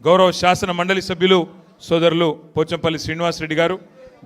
గౌరవ శాసన మండలి సభ్యులు సోదరులు పోచంపల్లి శ్రీనివాస్ రెడ్డి గారు,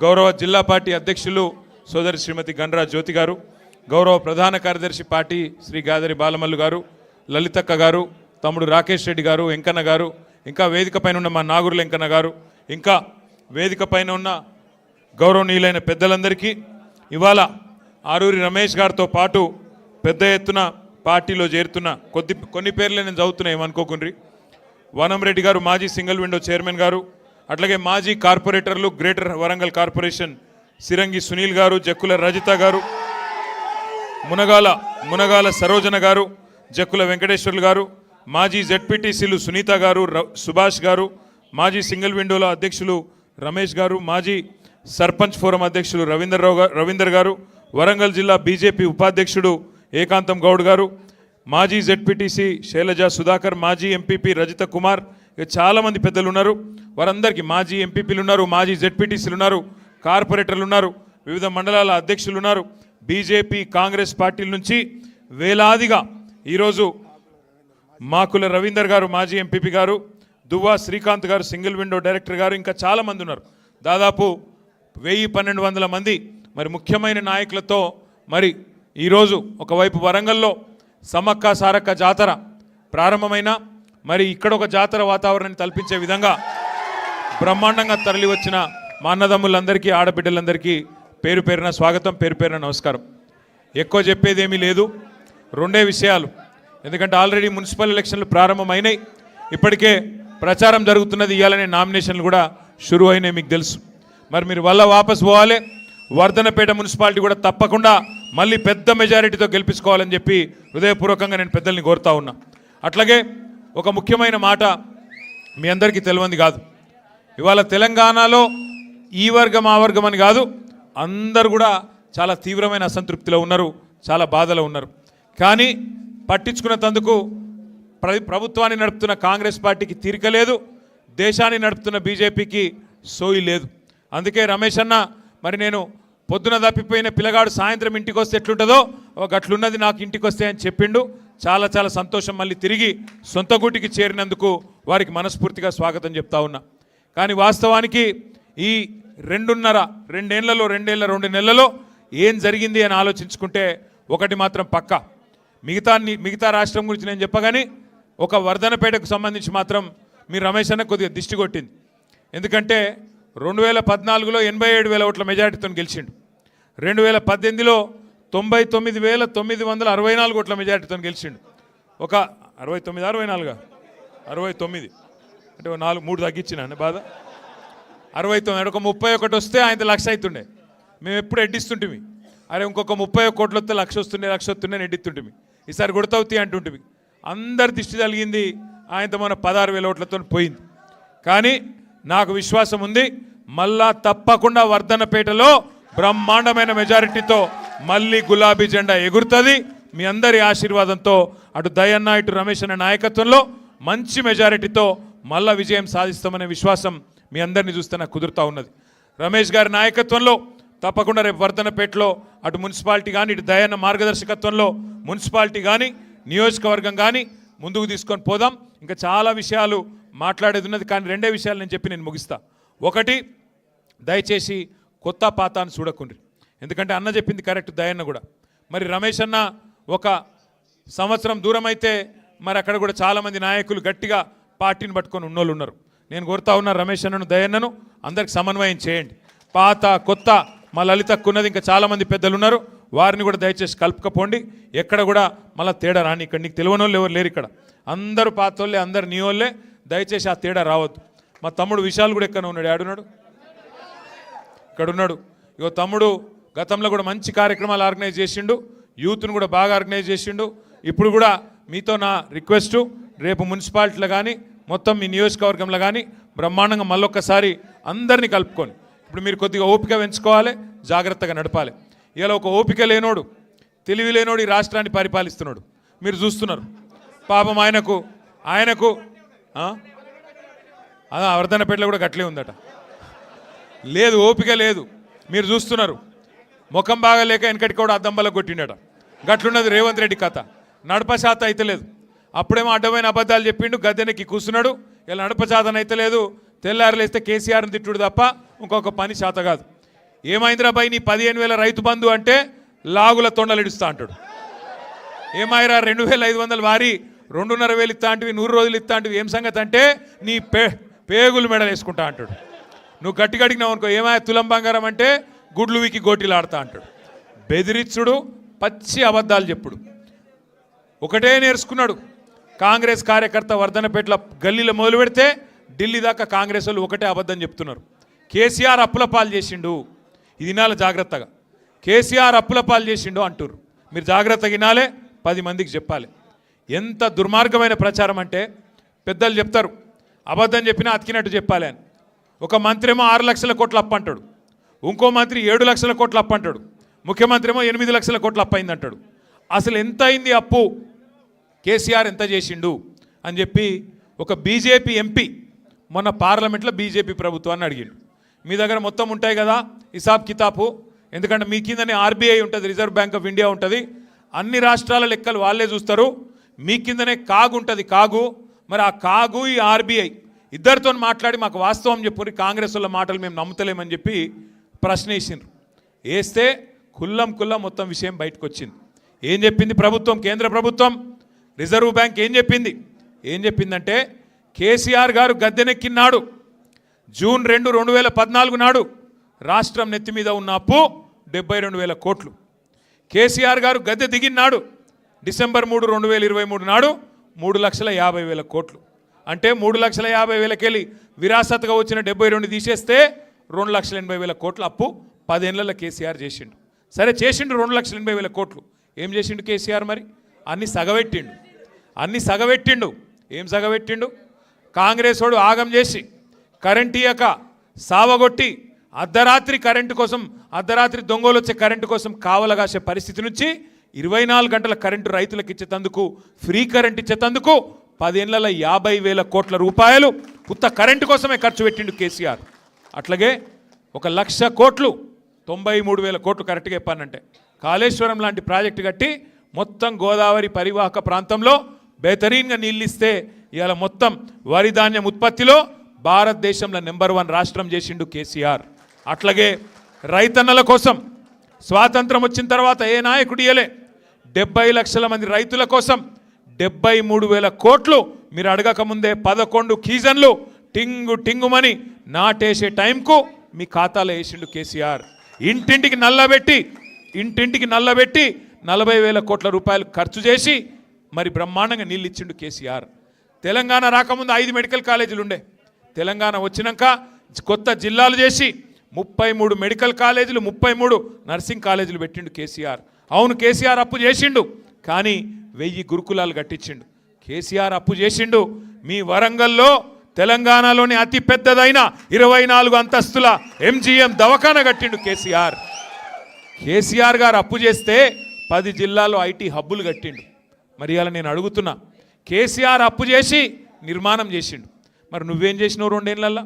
గౌరవ జిల్లా పార్టీ అధ్యక్షులు సోదరి శ్రీమతి గండ్రా జ్యోతి గారు, గౌరవ ప్రధాన కార్యదర్శి పార్టీ శ్రీ గాదరి బాలమల్లు గారు, లలితక్క గారు, తమ్ముడు రాకేష్ రెడ్డి గారు, వెంకన్న గారు, ఇంకా వేదిక పైన ఉన్న మా నాగూరు వెంకన్న గారు, ఇంకా వేదిక పైన ఉన్న గౌరవనీయులైన పెద్దలందరికీ, ఇవాళ ఆరూరి రమేష్ గారితో పాటు పెద్ద ఎత్తున పార్టీలో చేరుతున్న కొన్ని పేర్లే నేను చదువుతున్నా, ఏమనుకోకుండ్రి. వనంరెడ్డి గారు మాజీ సింగిల్ విండో చైర్మన్ గారు, అట్లాగే మాజీ కార్పొరేటర్లు గ్రేటర్ వరంగల్ కార్పొరేషన్ సిరంగి సునీల్ గారు, జక్కుల రజిత గారు, మునగాల సరోజన గారు, జక్కుల వెంకటేశ్వర్లు గారు, మాజీ జెడ్పీటీసీలు సునీత గారు, సుభాష్ గారు, మాజీ సింగిల్ విండోల అధ్యక్షులు రమేష్ గారు, మాజీ సర్పంచ్ ఫోరం అధ్యక్షులు రవీందర్ గారు, వరంగల్ జిల్లా బీజేపీ ఉపాధ్యక్షుడు ఏకాంతం గౌడ్ గారు, మాజీ జెడ్పీటీసీ శైలజ సుధాకర్, మాజీ ఎంపీపీ రజిత కుమార్, చాలామంది పెద్దలు ఉన్నారు. వారందరికీ మాజీ ఎంపీపీలు ఉన్నారు, మాజీ జెడ్పీటీసీలు ఉన్నారు, కార్పొరేటర్లు ఉన్నారు, వివిధ మండలాల అధ్యక్షులు ఉన్నారు. బీజేపీ కాంగ్రెస్ పార్టీల నుంచి వేలాదిగా ఈరోజు మాకుల రవీందర్ గారు మాజీ ఎంపీపీ గారు, దువ్వా శ్రీకాంత్ గారు సింగిల్ విండో డైరెక్టర్ గారు, ఇంకా చాలామంది ఉన్నారు. దాదాపు 1000-1200 మంది మరి ముఖ్యమైన నాయకులతో మరి ఈరోజు ఒకవైపు వరంగల్లో సమ్మక్క సారక్క జాతర ప్రారంభమైన మరి ఇక్కడ ఒక జాతర వాతావరణాన్ని కల్పించే విధంగా బ్రహ్మాండంగా తరలి వచ్చిన మా అన్నదమ్ములందరికీ ఆడబిడ్డలందరికీ పేరు పేరున స్వాగతం, పేరు పేరున నమస్కారం. ఎక్కువ చెప్పేదేమీ లేదు, రెండే విషయాలు. ఎందుకంటే ఆల్రెడీ మున్సిపల్ ఎలక్షన్లు ప్రారంభమైనాయి, ఇప్పటికే ప్రచారం జరుగుతున్నది, ఇవ్వాలనే నామినేషన్లు కూడా షురు అయినాయి, మీకు తెలుసు. మరి మీరు వల్ల వాపస్ పోవాలి, వర్ధనపేట మున్సిపాలిటీ కూడా తప్పకుండా మళ్ళీ పెద్ద మెజారిటీతో గెలిపించుకోవాలని చెప్పి హృదయపూర్వకంగా నేను పెద్దల్ని కోరుతా ఉన్నా. అట్లాగే ఒక ముఖ్యమైన మాట మీ అందరికీ తెలియంది కాదు, ఇవాళ తెలంగాణలో ఈ వర్గం ఆ వర్గం అని కాదు, అందరు కూడా చాలా తీవ్రమైన అసంతృప్తిలో ఉన్నారు, చాలా బాధలో ఉన్నారు. కానీ పట్టించుకున్న తందుకు ప్రభుత్వాన్ని నడుపుతున్న కాంగ్రెస్ పార్టీకి తీరిక లేదు, దేశాన్ని నడుపుతున్న బీజేపీకి సోయి లేదు. అందుకే రమేష్ అన్న మరి నేను పొద్దున తప్పిపోయిన పిల్లగాడు సాయంత్రం ఇంటికి వస్తే ఎట్లుంటుందో గట్లున్నది నాకు ఇంటికి వస్తే అని చెప్పిండు. చాలా చాలా సంతోషం. మళ్ళీ తిరిగి సొంత గూటికి చేరినందుకు వారికి మనస్ఫూర్తిగా స్వాగతం చెప్తా ఉన్నా. కానీ వాస్తవానికి ఈ 2 నెలల్లో ఏం జరిగింది అని ఆలోచించుకుంటే ఒకటి మాత్రం పక్కా, మిగతా రాష్ట్రం గురించి నేను చెప్పగానే ఒక వర్ధనపేటకు సంబంధించి మాత్రం మీ రమేష్ అన్న కొద్దిగా దిష్టి కొట్టింది. ఎందుకంటే 2014లో 87,000 ఓట్ల మెజారిటీతో గెలిచిండు, 2018లో 99,964 ఓట్ల మెజారిటీతో గెలిచిండు. ఒక 69 అంటే 3 తగ్గించిన బాధ 69, ఒక 31 వస్తే ఆయన 1,00,000 అవుతుండే. మేము ఎప్పుడు ఎడ్డిస్తుంటిమి, అరే ఇంకొక 31 కోట్లు వస్తే 1,00,000 వస్తుండే ఎడ్డిస్తుంటిమి, ఈసారి కొడతావుతీ అంటుంటిమి. అందరి దిష్టి కలిగింది, ఆయనతో మన 16,000 ఓట్లతో పోయింది. కానీ నాకు విశ్వాసం ఉంది, మళ్ళా తప్పకుండా వర్ధనపేటలో బ్రహ్మాండమైన మెజారిటీతో మళ్ళీ గులాబీ జెండా ఎగురుతుంది. మీ అందరి ఆశీర్వాదంతో అటు దయన్న ఇటు రమేష్ అన్న నాయకత్వంలో మంచి మెజారిటీతో మళ్ళా విజయం సాధిస్తామనే విశ్వాసం మీ అందరినీ చూస్తే నాకు కుదురుతూ ఉన్నది. రమేష్ గారి నాయకత్వంలో తప్పకుండా రేపు వర్ధనపేటలో అటు మున్సిపాలిటీ కానీ ఇటు దయన్న మార్గదర్శకత్వంలో మున్సిపాలిటీ కానీ నియోజకవర్గం కానీ ముందుకు తీసుకొని పోదాం. ఇంకా చాలా విషయాలు మాట్లాడేది ఉన్నది, కానీ 2 విషయాలు నేను చెప్పి నేను ముగిస్తా. ఒకటి, దయచేసి కొత్త పాతాన్ని చూడకుండ్రి, ఎందుకంటే అన్న చెప్పింది కరెక్ట్, దయన్న కూడా. మరి రమేష్ అన్న ఒక సంవత్సరం దూరం అయితే మరి అక్కడ కూడా చాలామంది నాయకులు గట్టిగా పార్టీని పట్టుకొని ఉన్నోళ్ళు ఉన్నారు. నేను కోరుతా ఉన్నా రమేష్ అన్నను దయన్నను అందరికి సమన్వయం చేయండి. పాత కొత్త మా లలితక్కున్నది, ఇంకా చాలామంది పెద్దలు ఉన్నారు, వారిని కూడా దయచేసి కలుపుకపోండి. ఎక్కడ కూడా మళ్ళీ తేడా రాని. ఇక్కడ నీకు తెలియని వాళ్ళు ఎవరు లేరు, ఇక్కడ అందరూ పాత వాళ్ళే, అందరు నీ వాళ్ళే. దయచేసి ఆ తేడా రావద్దు. మా తమ్ముడు విశాల్ కూడా ఎక్కడ ఉన్నాడు, ఆడున్నాడు, ఇక్కడ ఉన్నాడు. ఇగో తమ్ముడు గతంలో కూడా మంచి కార్యక్రమాలు ఆర్గనైజ్ చేసిండు, యూత్ను కూడా బాగా ఆర్గనైజ్ చేసిండు. ఇప్పుడు కూడా మీతో నా రిక్వెస్టు, రేపు మున్సిపాలిటీలో కానీ మొత్తం మీ నియోజకవర్గంలో కానీ బ్రహ్మాండంగా మళ్ళొక్కసారి అందరినీ కలుపుకొని, ఇప్పుడు మీరు కొద్దిగా ఓపిక పెంచుకోవాలి, జాగ్రత్తగా నడపాలి. ఇలా ఒక ఓపిక లేనోడు, తెలివి లేనోడు ఈ రాష్ట్రాన్ని పరిపాలిస్తున్నాడు, మీరు చూస్తున్నారు. పాపం ఆయనకు వర్ధనపేటలో కూడా గట్లే ఉందట, లేదు ఓపిక లేదు, మీరు చూస్తున్నారు. ముఖం బాగా లేక వెనకటి కూడా అద్దంబల కొట్టిండట, గట్లున్నది రేవంత్ రెడ్డి కథ. నడప శాత అయితే లేదు. అప్పుడేమో అడ్డమైన అబద్ధాలు చెప్పిండు, గద్దెనెక్కి కూర్చున్నాడు. ఇలా నడప చాతన అయితే లేదు, తెల్లారులేస్తే కేసీఆర్ని తిట్టుడు తప్ప ఇంకొక పని చేత కాదు. ఏమైందిరా భయ్ నీ 15,000 రైతు బంధు అంటే లాగుల తొండలు ఇడుస్తా అంటాడు. ఏమైరా 2,500 వారి 2,500 ఇస్తా అంటివి, 100 రోజులు ఇస్తా అంటివి, ఏం సంగతి అంటే నీ పేగులు మెడలు వేసుకుంటా అంటాడు. నువ్వు గట్టిగా అడిగినావు అనుకో, ఏమైనా తులం బంగారం అంటే గుడ్లు వీకి గోటీలు ఆడతా అంటాడు. బెదిరిచ్చుడు, పచ్చి అబద్ధాలు చెప్పుడు ఒకటే నేర్చుకున్నాడు. కాంగ్రెస్ కార్యకర్త వర్ధనపేటల గల్లీలో మొదలు పెడితే ఢిల్లీ దాకా కాంగ్రెస్ వాళ్ళు ఒకటే అబద్ధం చెప్తున్నారు. కేసీఆర్ అప్పుల పాలు చేసిండు, ఇది వినాలి జాగ్రత్తగా. కేసీఆర్ అప్పుల పాలు చేసిండు అంటారు. మీరు జాగ్రత్తగా వినాలే, 10 మందికి చెప్పాలి. ఎంత దుర్మార్గమైన ప్రచారం అంటే పెద్దలు చెప్తారు, అబద్ధం చెప్పినా అతికినట్టు చెప్పాలి అని. ఒక మంత్రి ఏమో 6 లక్షల కోట్ల అప్పు అంటాడు, ఇంకో మంత్రి 7 లక్షల కోట్ల అప్పు అంటాడు, ముఖ్యమంత్రి ఏమో 8 లక్షల కోట్ల అప్పు అయింది అంటాడు. అసలు ఎంత అయింది అప్పు, కేసీఆర్ ఎంత చేసిండు అని చెప్పి ఒక బీజేపీ ఎంపీ మొన్న పార్లమెంట్లో బీజేపీ ప్రభుత్వాన్ని అడిగిండు. మీ దగ్గర మొత్తం ఉంటాయి కదా హిసాబ్ కితాబు, ఎందుకంటే మీ కిందనే ఆర్బీఐ ఉంటుంది, రిజర్వ్ బ్యాంక్ ఆఫ్ ఇండియా ఉంటుంది, అన్ని రాష్ట్రాల లెక్కలు వాళ్ళే చూస్తారు. మీ కిందనే కాగు ఉంటుంది, కాగు. మరి ఆ కాగు ఈ ఆర్బీఐ ఇద్దరితో మాట్లాడి మాకు వాస్తవం చెప్పుని, కాంగ్రెస్ వాళ్ళ మాటలు మేము నమ్ముతలేమని చెప్పి ప్రశ్న వేసిండ్రు. వేస్తే కుల్లం మొత్తం విషయం బయటకు వచ్చింది. ఏం చెప్పింది ప్రభుత్వం, కేంద్ర ప్రభుత్వం, రిజర్వ్ బ్యాంక్ ఏం చెప్పిందంటే కేసీఆర్ గారు గద్దెనెక్కినాడు జూన్ 2, 2014 నాడు రాష్ట్రం నెత్తి మీద ఉన్న అప్పు 72,000 కోట్లు. కేసీఆర్ గారు గద్దె దిగినాడు డిసెంబర్ 3, 2023 నాడు 3,50,000 కోట్లు. అంటే 3,50,000 వెళ్ళి విరాసత్గా వచ్చిన 72 తీసేస్తే 2,80,000 కోట్ల అప్పు 10 ఏళ్లలో కేసీఆర్ చేసిండు. సరే చేసిండు 2,80,000 కోట్లు. ఏం చేసిండు కేసీఆర్? మరి అన్ని సగబెట్టిండు. ఏం సగబెట్టిండు? కాంగ్రెస్ వాడు ఆగం చేసి కరెంట్ ఇయ్యక సావగొట్టి అర్ధరాత్రి కరెంటు కోసం, అర్ధరాత్రి దొంగలు వచ్చే కరెంటు కోసం కావలగాసే పరిస్థితి నుంచి 24 గంటల కరెంటు రైతులకు ఇచ్చేతందుకు, ఫ్రీ కరెంట్ ఇచ్చేతందుకు 10 ఏళ్లలో 50,000 కోట్ల రూపాయలు ఉత్త కరెంటు కోసమే ఖర్చు పెట్టిండు కేసీఆర్. అట్లాగే 1,00,000 కోట్లు, 93,000 కోట్లు కరెక్ట్గా చెప్పానంటే కాళేశ్వరం లాంటి ప్రాజెక్టు కట్టి మొత్తం గోదావరి పరివాహక ప్రాంతంలో బెహతరీన్గా నీళ్ళిస్తే ఇవాళ మొత్తం వరి ధాన్యం ఉత్పత్తిలో భారతదేశంలో నెంబర్ 1 రాష్ట్రం చేసిండు కేసీఆర్. అట్లాగే రైతన్నల కోసం స్వాతంత్రం వచ్చిన తర్వాత ఏ నాయకుడు ఇయ్యలే. 70 లక్షల మంది రైతుల కోసం 73,000 కోట్లు మీరు అడగకముందే 11 కీజన్లు టింగుమని నాటేసే టైంకు మీ ఖాతాలో వేసిండు కేసీఆర్. ఇంటింటికి నల్లబెట్టి 40,000 కోట్ల రూపాయలు ఖర్చు చేసి మరి బ్రహ్మాండంగా నీళ్ళు ఇచ్చిండు కేసీఆర్. తెలంగాణ రాకముందు 5 మెడికల్ కాలేజీలు ఉండే, తెలంగాణ వచ్చినాక కొత్త జిల్లాలు చేసి 33 మెడికల్ కాలేజీలు, 33 నర్సింగ్ కాలేజీలు పెట్టిండు కేసీఆర్. అవును కేసీఆర్ అప్పు చేసిండు, కానీ 1000 గురుకులాలు కట్టించిండు. కేసీఆర్ అప్పు చేసిండు. మీ వరంగల్లో తెలంగాణలోని అతి పెద్దదైన 24 అంతస్తుల ఎంజీఎం దవాఖాన కట్టిండు కేసీఆర్. కేసీఆర్ గారు అప్పు చేస్తే 10 జిల్లాల్లో ఐటీ హబ్బులు కట్టిండు. మరి అలా నేను అడుగుతున్నా, కేసీఆర్ అప్పు చేసి నిర్మాణం చేసిండు, మరి నువ్వేం చేసినావు 2 ఏళ్లలో?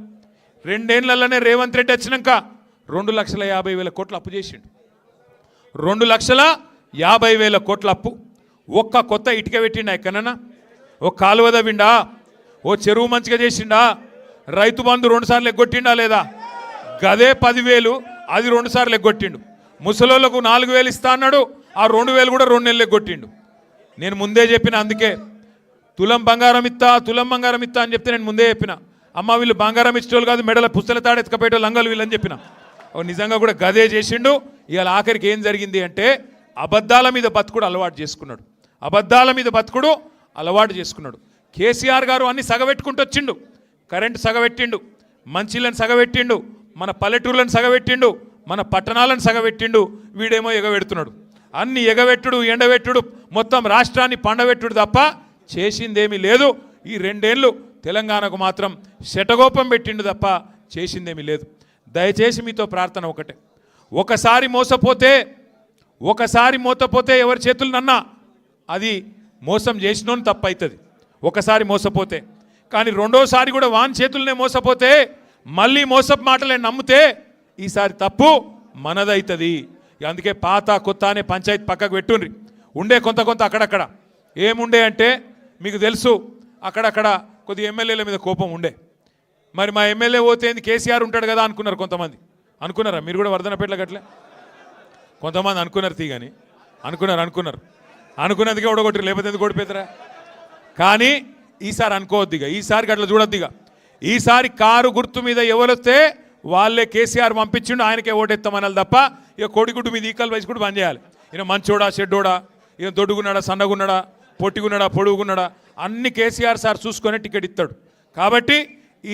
2 ఏళ్లలోనే రేవంత్ రెడ్డి వచ్చినాక 2,50,000 కోట్ల అప్పు చేసిండు. 2,50,000 కోట్ల అప్పు. ఒక్క కొత్త ఇటుక పెట్టిండా ఎక్కడన్నా? ఒక కాలువ తవ్విండా? ఓ చెరువు మంచిగా చేసిండా? రైతు బంధు 2 సార్లు ఎగ్గొట్టిండా లేదా? గదే 10,000 అది 2 సార్లు ఎగ్గొట్టిండు. ముసలోళ్ళకు 4,000 ఇస్తా అన్నాడు, ఆ 2,000 కూడా 2 నెలలు ఎగ్గొట్టిండు. నేను ముందే చెప్పిన, అందుకే తులం బంగారం ఇస్తా అని చెప్తే నేను ముందే చెప్పిన, అమ్మ వీళ్ళు బంగారం ఇచ్చేవాళ్ళు కాదు, మెడల పుస్తల తాడెత్తుకపోయేటోళ్ళు లంగలు వీళ్ళని చెప్పిన. నిజంగా కూడా గదే చేసిండు. ఇవాళ ఆఖరికి ఏం జరిగింది అంటే అబద్ధాల మీద బతుకుడు అలవాటు చేసుకున్నాడు. కేసీఆర్ గారు అన్ని సగబెట్టుకుంటూ వచ్చిండు. కరెంటు సగబెట్టిండు, మంచిళ్ళని సగబెట్టిండు, మన పల్లెటూర్లను సగబెట్టిండు, మన పట్టణాలను సగబెట్టిండు. వీడేమో ఎగబెడుతున్నాడు. అన్ని ఎగబెట్టుడు, ఎండబెట్టుడు, మొత్తం రాష్ట్రాన్ని పండబెట్టుడు తప్ప చేసిందేమీ లేదు. ఈ 2 ఏళ్ళు తెలంగాణకు మాత్రం శటగోపం పెట్టిండు తప్ప చేసిందేమీ లేదు. దయచేసి మీతో ప్రార్థన ఒకటే, ఒకసారి మోసపోతే ఎవరి చేతులనన్నా అది మోసం చేసినోని తప్పు అవుతుంది. ఒకసారి మోసపోతే, కానీ రెండోసారి కూడా వాని చేతులనే మోసపోతే, మళ్ళీ మోసపు మాటలే నమ్మితే ఈసారి తప్పు మనదవుతుంది. అందుకే పాత కొత్త అనే పంచాయతీ పక్కకు పెట్టుండ్రి. ఉండే కొంత అక్కడక్కడ ఏముండే అంటే మీకు తెలుసు అక్కడక్కడ కొద్ది ఎమ్మెల్యేల మీద కోపం ఉండే. మరి మా ఎమ్మెల్యే పోతే ఏంది కేసీఆర్ ఉంటాడు కదా అనుకున్నారు కొంతమంది. అనుకున్నారా మీరు కూడా వర్ధనపేటలో గట్లే? కొంతమంది అనుకున్నారు తీగని అనుకున్నదిగా ఓడగొట్టారు, లేకపోతే ఎందుకు ఓడిపోతారా? కానీ ఈసారి అనుకోవద్దు, ఇక ఈసారి అట్లా చూడొద్దు. ఇక ఈసారి కారు గుర్తు మీద ఎవరొస్తే వాళ్ళే కేసీఆర్ పంపించిండు, ఆయనకే ఓటెత్తామనాలి తప్ప ఇక కోడిగుడ్డు మీద ఈకలు వేసి కూడా బంద్ చేయాలి. ఈయన మంచోడా చెడ్డోడా, ఈయన దొడ్డుగున్నాడా సన్నగున్నాడా పొట్టిగున్నాడా పొడుగున్నాడా అన్ని కేసీఆర్ సార్ చూసుకొని టికెట్ ఇస్తాడు. కాబట్టి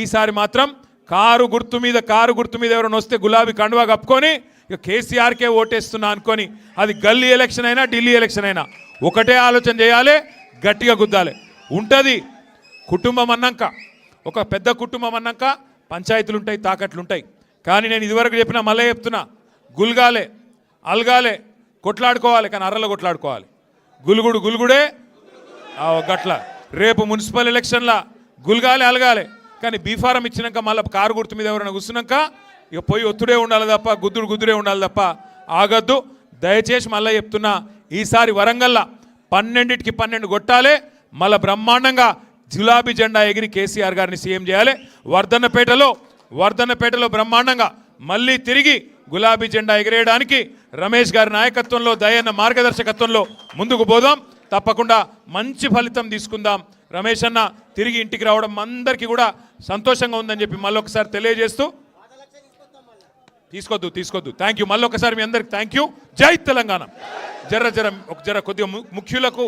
ఈసారి మాత్రం కారు గుర్తు మీద ఎవరైనా వస్తే గులాబీ కండువా కప్పుకొని ఇక కేసీఆర్కే ఓటేస్తున్నా అనుకొని, అది గల్లీ ఎలక్షన్ అయినా ఢిల్లీ ఎలక్షన్ అయినా ఒకటే ఆలోచన చేయాలి, గట్టిగా గుద్దాలి. ఉంటుంది కుటుంబం అన్నాక, ఒక పెద్ద కుటుంబం అన్నాక పంచాయతీలు ఉంటాయి, తాకట్లు ఉంటాయి. కానీ నేను ఇదివరకు చెప్పినా మళ్ళీ చెప్తున్నా, గుల్గాలే అల్గాలే కొట్లాడుకోవాలి, కానీ అర్రలు కొట్లాడుకోవాలి. గులుగుడే గట్ల. రేపు మున్సిపల్ ఎలక్షన్లా గుల్గాలే అలగాలి, కానీ బీఫారం ఇచ్చినాక మళ్ళీ కారు గుర్తు మీద ఎవరైనా కూర్చున్నాక ఇక పోయి ఒత్తుడే ఉండాలి తప్ప గుద్దుడే ఉండాలి తప్ప ఆగద్దు. దయచేసి మళ్ళీ చెప్తున్నా, ఈసారి వరంగల్లా 12కి 12 కొట్టాలి. మళ్ళీ బ్రహ్మాండంగా గులాబీ జెండా ఎగిరి కేసీఆర్ గారిని సీఎం చేయాలి. వర్ధన్నపేటలో బ్రహ్మాండంగా మళ్ళీ తిరిగి గులాబీ జెండా ఎగిరేయడానికి రమేష్ గారి నాయకత్వంలో, దయన్న మార్గదర్శకత్వంలో ముందుకు పోదాం. తప్పకుండా మంచి ఫలితం తీసుకుందాం. రమేష్ అన్న తిరిగి ఇంటికి రావడం అందరికీ కూడా సంతోషంగా ఉందని చెప్పి మళ్ళొకసారి తెలియజేస్తూ, తీసుకోద్దు. Thank you. మళ్ళొకసారి మీ అందరికి థ్యాంక్ యూ. జై తెలంగాణ. జర కొద్దిగా ముఖ్యులకు